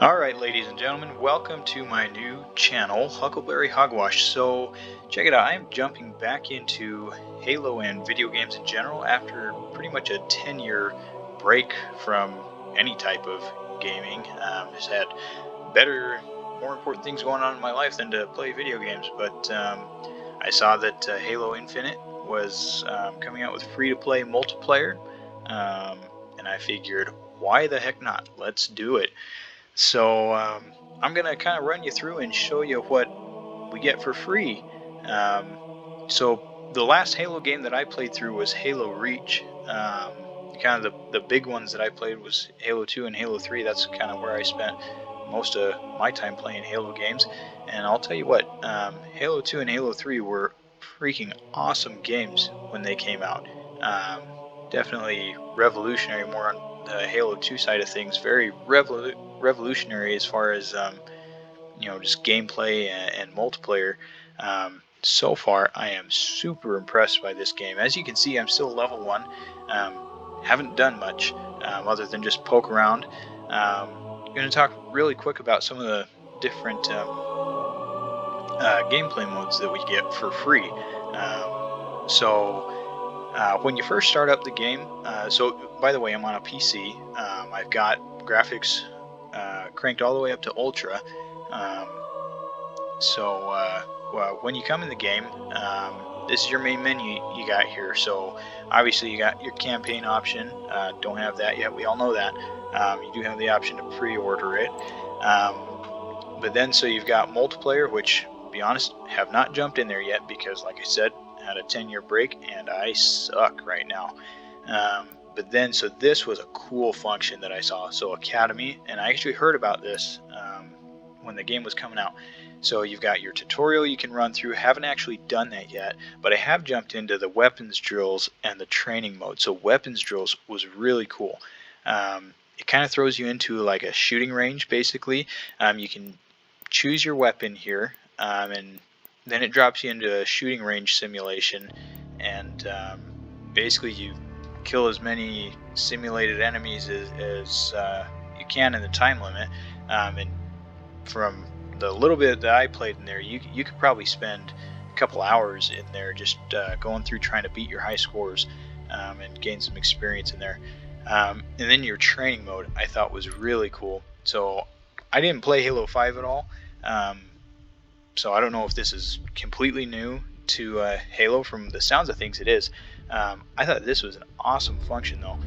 Alright, ladies and gentlemen, welcome to my new channel, Huckleberry Hogwash. So, check it out, I am jumping back into Halo and video games in general after pretty much a 10-year break from any type of gaming. Just had better, more important things going on in my life than to play video games, but I saw that Halo Infinite was coming out with free-to-play multiplayer, um, and I figured, why the heck not? Let's do it. So I'm gonna kind of run you through and show you what we get for free. So the last Halo game that I played through was Halo Reach. Kind of the big ones that I played was Halo 2 and Halo 3. That's kind of where I spent most of my time playing Halo games. And I'll tell you what, Halo 2 and Halo 3 were freaking awesome games when they came out. Um, Definitely revolutionary, more on the Halo 2 side of things. Very revolutionary as far as just gameplay and multiplayer. So far, I am super impressed by this game. As you can see, I'm still level 1. Haven't done much other than just poke around. I'm going to talk really quick about some of the different gameplay modes that we get for free. When you first start up the game, so by the way, I'm on a PC. I've got graphics cranked all the way up to ultra. Um, well, when you come in the game, this is your main menu you got here. So obviously you got your campaign option. Don't have that yet. We all know that. You do have the option to pre-order it. But then so you've got multiplayer, which, to be honest, have not jumped in there yet because, like I said, had a 10-year break and I suck right now. But then, so this was a cool function that I saw. So Academy, and I actually heard about this when the game was coming out. So you've got your tutorial you can run through. Haven't actually done that yet, but I have jumped into the weapons drills and the training mode. So weapons drills was really cool. It kind of throws you into like a shooting range, basically. You can choose your weapon here, and then it drops you into a shooting range simulation, and basically you kill as many simulated enemies as you can in the time limit. And from the little bit that I played in there, you could probably spend a couple hours in there just going through trying to beat your high scores and gain some experience in there. And then your training mode I thought was really cool. So I didn't play Halo 5 at all. So I don't know if this is completely new to Halo. From the sounds of things, it is. I thought this was an awesome function though.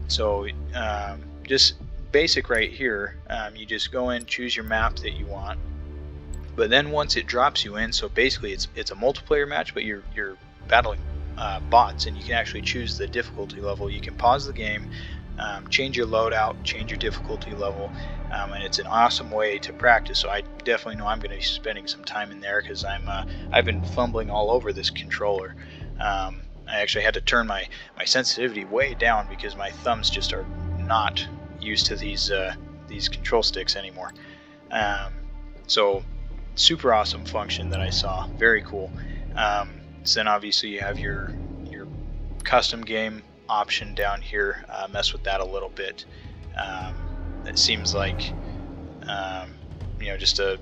So just basic right here, you just go in, choose your map that you want. But then once it drops you in, so basically it's a multiplayer match, but you're battling bots, and you can actually choose the difficulty level. You can pause the game, change your loadout, change your difficulty level, and it's an awesome way to practice. So I definitely know I'm going to be spending some time in there because I've been fumbling all over this controller. I actually had to turn my sensitivity way down because my thumbs just are not used to these control sticks anymore. So super awesome function that I saw, very cool. So then obviously you have your custom game option down here. Mess with that a little bit. It seems like just a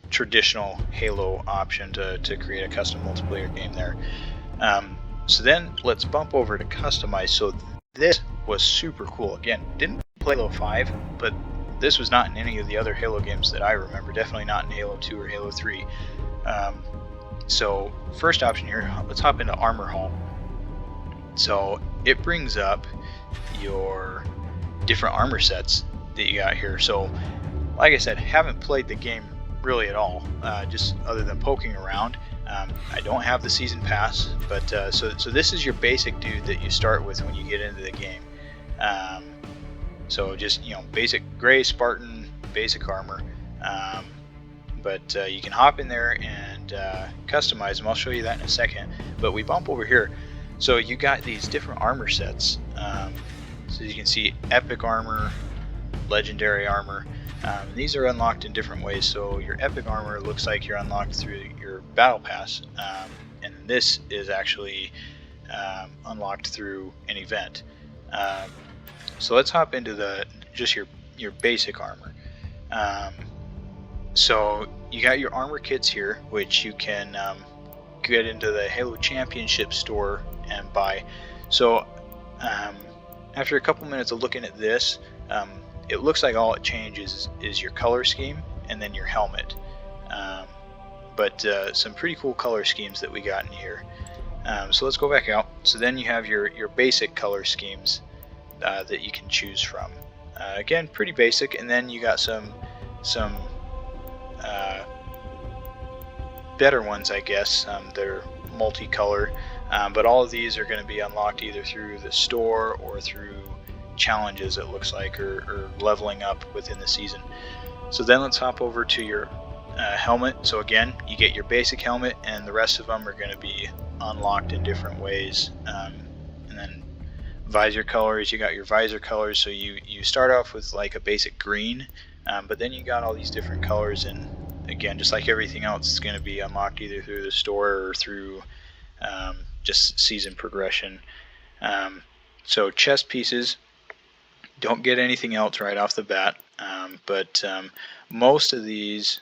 traditional Halo option to create a custom multiplayer game there. So then let's bump over to customize. So this was super cool. Again, didn't play Halo 5, but this was not in any of the other Halo games that I remember. Definitely not in Halo 2 or Halo 3. So first option here, let's hop into Armor Hall. So it brings up your different armor sets that you got here. So like I said, haven't played the game really at all, just other than poking around. I don't have the season pass, but so this is your basic dude that you start with when you get into the game. So just basic gray Spartan basic armor, but you can hop in there and customize them. I'll show you that in a second. But we bump over here, so you got these different armor sets. So you can see epic armor, legendary armor. These are unlocked in different ways. So your epic armor looks like you're unlocked through your battle pass, and this is actually unlocked through an event. So let's hop into just your your basic armor. So you got your armor kits here, which you can get into the Halo Championship store and buy. So after a couple minutes of looking at this, it looks like all it changes is your color scheme and then your helmet. But some pretty cool color schemes that we got in here. So let's go back out. So then you have your basic color schemes that you can choose from. Again, pretty basic, and then you got some better ones, I guess. They're multicolor, but all of these are going to be unlocked either through the store or through challenges, it looks like, or leveling up within the season. So then let's hop over to your helmet. So again, you get your basic helmet, and the rest of them are going to be unlocked in different ways. And then visor colors, you got your visor colors. So you start off with like a basic green, but then you got all these different colors, and again, just like everything else, it's going to be unlocked either through the store or through just season progression. So chest pieces, don't get anything else right off the bat, but most of these,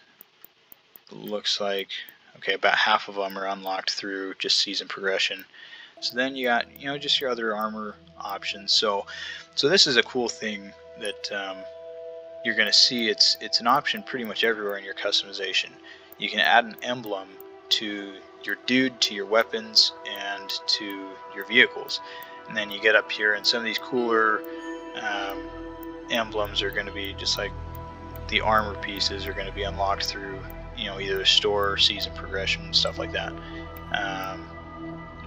looks like, okay, about half of them are unlocked through just season progression. So then you got, just your other armor options. So this is a cool thing that you're going to see. It's an option pretty much everywhere in your customization. You can add an emblem to your dude, to your weapons, and to your vehicles. And then you get up here, and some of these cooler emblems are going to be just like the armor pieces are going to be unlocked through either store or season progression and stuff like that.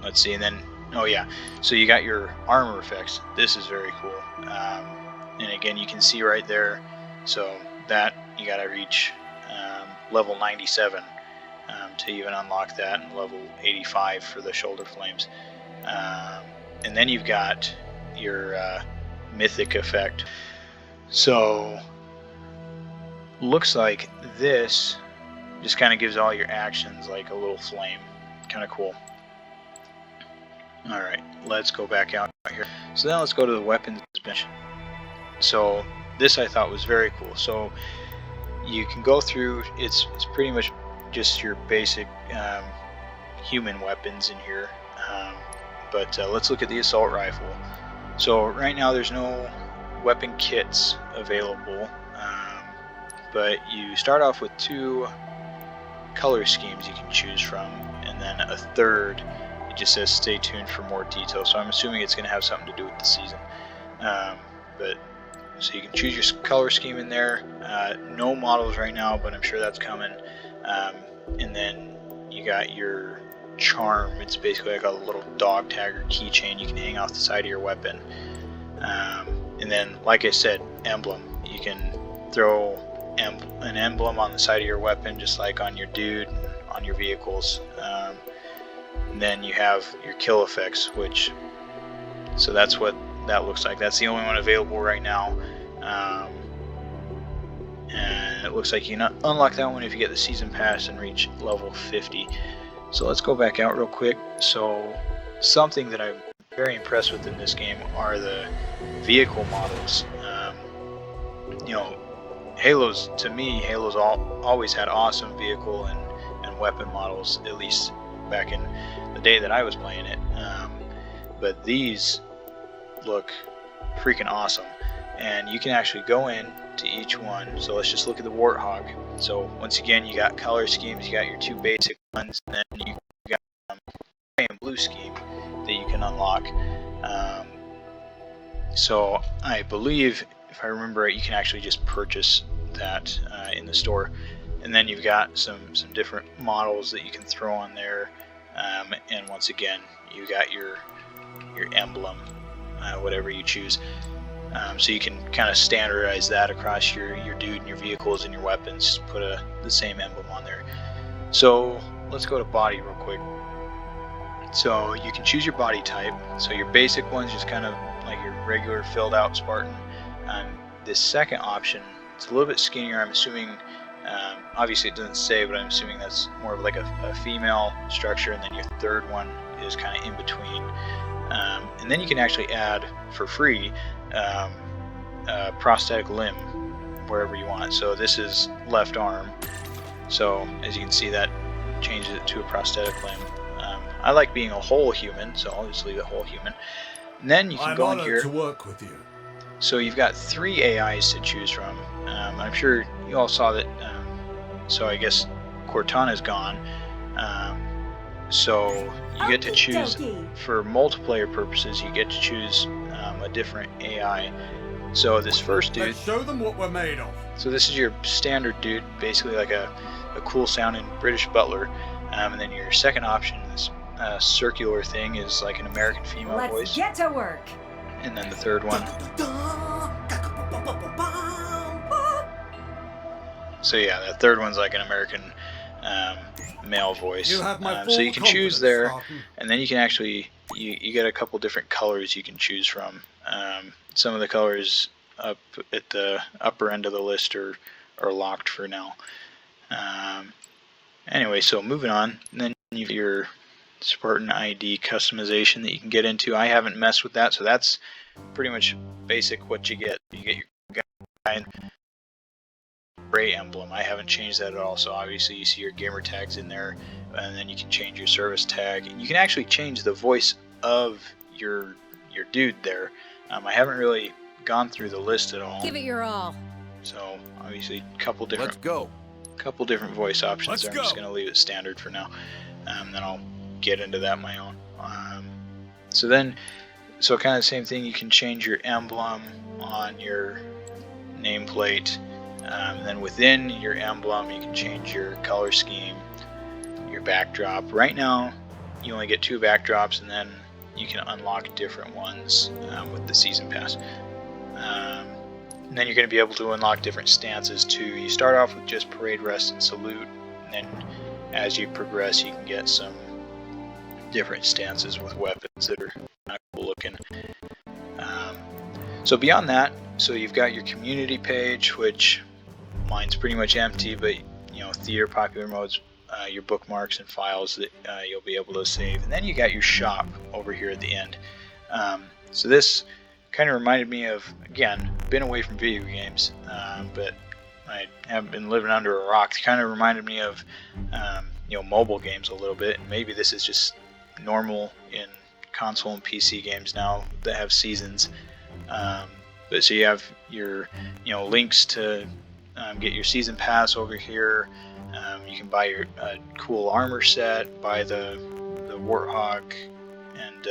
Let's see, and then so you got your armor effects. This is very cool, and again, you can see right there, so that you got to reach level 97 to even unlock that, and level 85 for the shoulder flames. And then you've got your mythic effect. So looks like this just kind of gives all your actions like a little flame. Kind of cool. Alright, let's go back out here. So then let's go to the weapons bench. So this I thought was very cool. So you can go through, it's pretty much just your basic human weapons in here. But let's look at the assault rifle. So right now there's no weapon kits available, but you start off with 2 color schemes you can choose from, and then a third, it just says stay tuned for more details. So I'm assuming it's going to have something to do with the season. But so you can choose your color scheme in there. No models right now, but I'm sure that's coming. And then you got your charm. It's basically like a little dog tag or keychain you can hang off the side of your weapon. And then, like I said, emblem. You can throw an emblem on the side of your weapon, just like on your dude, on your vehicles. And then you have your kill effects, so that's what that looks like. That's the only one available right now. And it looks like you can unlock that one if you get the season pass and reach level 50. So let's go back out real quick. So something that I'm very impressed with in this game are the vehicle models. Halo's always had awesome vehicle and weapon models, at least back in the day that I was playing it. But these look freaking awesome, and you can actually go in to each one. So let's just look at the Warthog. So once again, you got color schemes. You got your 2 basic ones, and then you got gray and blue scheme that you can unlock. So I believe, if I remember right, you can actually just purchase that in the store, and then you've got some different models that you can throw on there. And once again, you got your emblem, whatever you choose. So you can kind of standardize that across your dude and your vehicles and your weapons. Put the same emblem on there. So let's go to body real quick. So you can choose your body type. So your basic one's just kind of like your regular filled out Spartan. This second option, it's a little bit skinnier. I'm assuming, obviously it doesn't say, but I'm assuming that's more of like a female structure. And then your third one is kind of in between. And then you can actually add for free prosthetic limb wherever you want. So this is left arm. So as you can see, that changes it to a prosthetic limb. I like being a whole human, so I'll just leave it whole human. And then you can go in here. To work with you. So you've got 3 AIs to choose from. I'm sure you all saw that. So I guess Cortana's gone. So you get to choose, for multiplayer purposes, you get to choose a different AI. So this first dude, Let's show them what we're made of. so this is your standard dude, basically like a cool sounding British butler. And then your second option, this circular thing, is like an American female voice. Let's get to work. And then the third one. So yeah, that third one's like an American male voice. You have my so you can full choose there, confidence, and then you can actually you get a couple different colors you can choose from. Some of the colors up at the upper end of the list are locked for now. Anyway, so moving on, and then you've your Spartan ID customization that you can get into. I haven't messed with that, so that's pretty much basic what you get. You get your guy gray emblem. I haven't changed that at all, so obviously you see your gamer tags in there, and then you can change your service tag. And you can actually change the voice of your dude there. I haven't really gone through the list at all. Give it your all. So obviously a couple different voice options. Let's there. I'm go. just going to leave it standard for now. Then I'll get into that my own. So kind of the same thing. You can change your emblem on your nameplate. Then within your emblem, you can change your color scheme, your backdrop. Right now, you only get 2 backdrops, and then you can unlock different ones with the season pass. And then you're going to be able to unlock different stances too. You start off with just parade, rest, and salute, and then as you progress, you can get some different stances with weapons that are not cool looking. So beyond that, so you've got your community page, which mine's pretty much empty, but theater, popular modes, your bookmarks and files that you'll be able to save. And then you got your shop over here at the end. So this kind of reminded me of, again, been away from video games, but I haven't been living under a rock. It kind of reminded me of mobile games a little bit. And maybe this is just normal in console and PC games now that have seasons. But so you have your links to get your season pass over here. You can buy your cool armor set, buy the Warthog and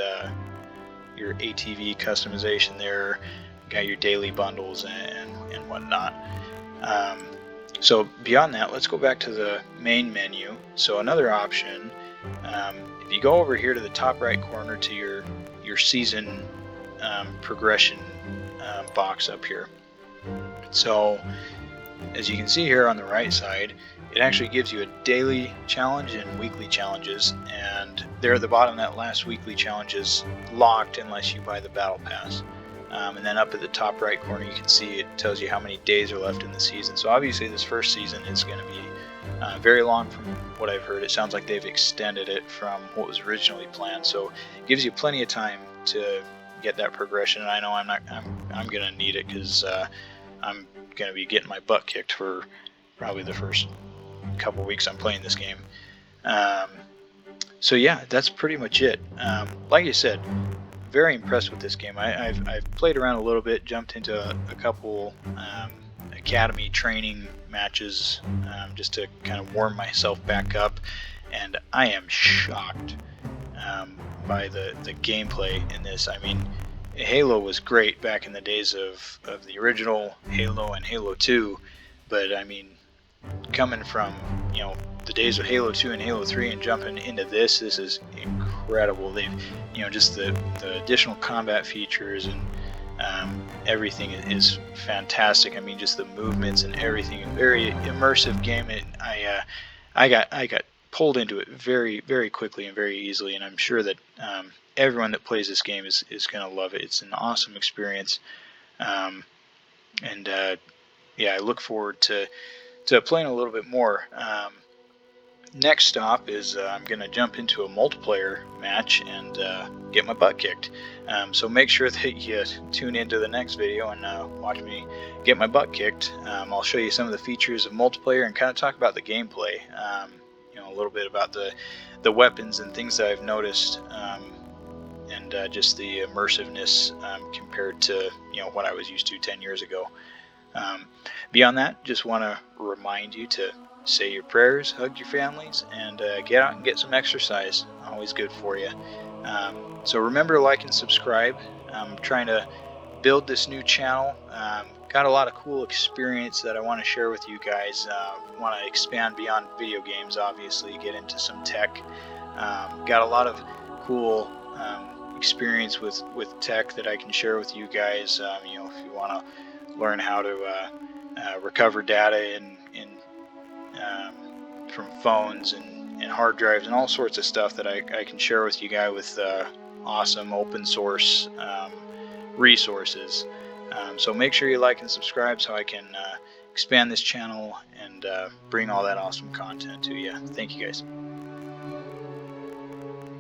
your ATV customization there. Got your daily bundles and whatnot. So beyond that, let's go back to the main menu. So another option, if you go over here to the top right corner to your season progression box up here. So as you can see here on the right side, it actually gives you a daily challenge and weekly challenges, and there at the bottom, that last weekly challenge is locked unless you buy the battle pass. And then up at the top right corner, you can see it tells you how many days are left in the season. So obviously this first season is going to be very long from what I've heard. It sounds like they've extended it from what was originally planned, so it gives you plenty of time to get that progression. And I know I'm going to need it, because I'm going to be getting my butt kicked for probably the first couple weeks I'm playing this game. So yeah, that's pretty much it. Like I said, very impressed with this game. I've played around a little bit, jumped into a couple academy training matches just to kind of warm myself back up, and I am shocked by the gameplay in this. I mean, Halo was great back in the days of the original Halo and Halo 2, but I mean, coming from the days of Halo 2 and Halo 3 and jumping into this is incredible. They've just the additional combat features and everything is fantastic. I mean, just the movements and everything, a very immersive game. I got pulled into it very, very quickly and very easily, and I'm sure that everyone that plays this game is going to love it. It's an awesome experience, yeah, I look forward to playing a little bit more. next stop is I'm going to jump into a multiplayer match and get my butt kicked. So make sure that you tune into the next video and watch me get my butt kicked. I'll show you some of the features of multiplayer and kind of talk about the gameplay. A little bit about the weapons and things that I've noticed, and just the immersiveness compared to what I was used to 10 years ago. Beyond that, just want to remind you to say your prayers, hug your families, and get out and get some exercise. Always good for you. So remember to like and subscribe. I'm trying to build this new channel. Got a lot of cool experience that I want to share with you guys. Want to expand beyond video games, obviously, get into some tech. Got a lot of cool experience with tech that I can share with you guys. If you want to learn how to recover data from phones and hard drives and all sorts of stuff that I can share with you guys with awesome open source resources. So make sure you like and subscribe so I can expand this channel and bring all that awesome content to you. Thank you guys.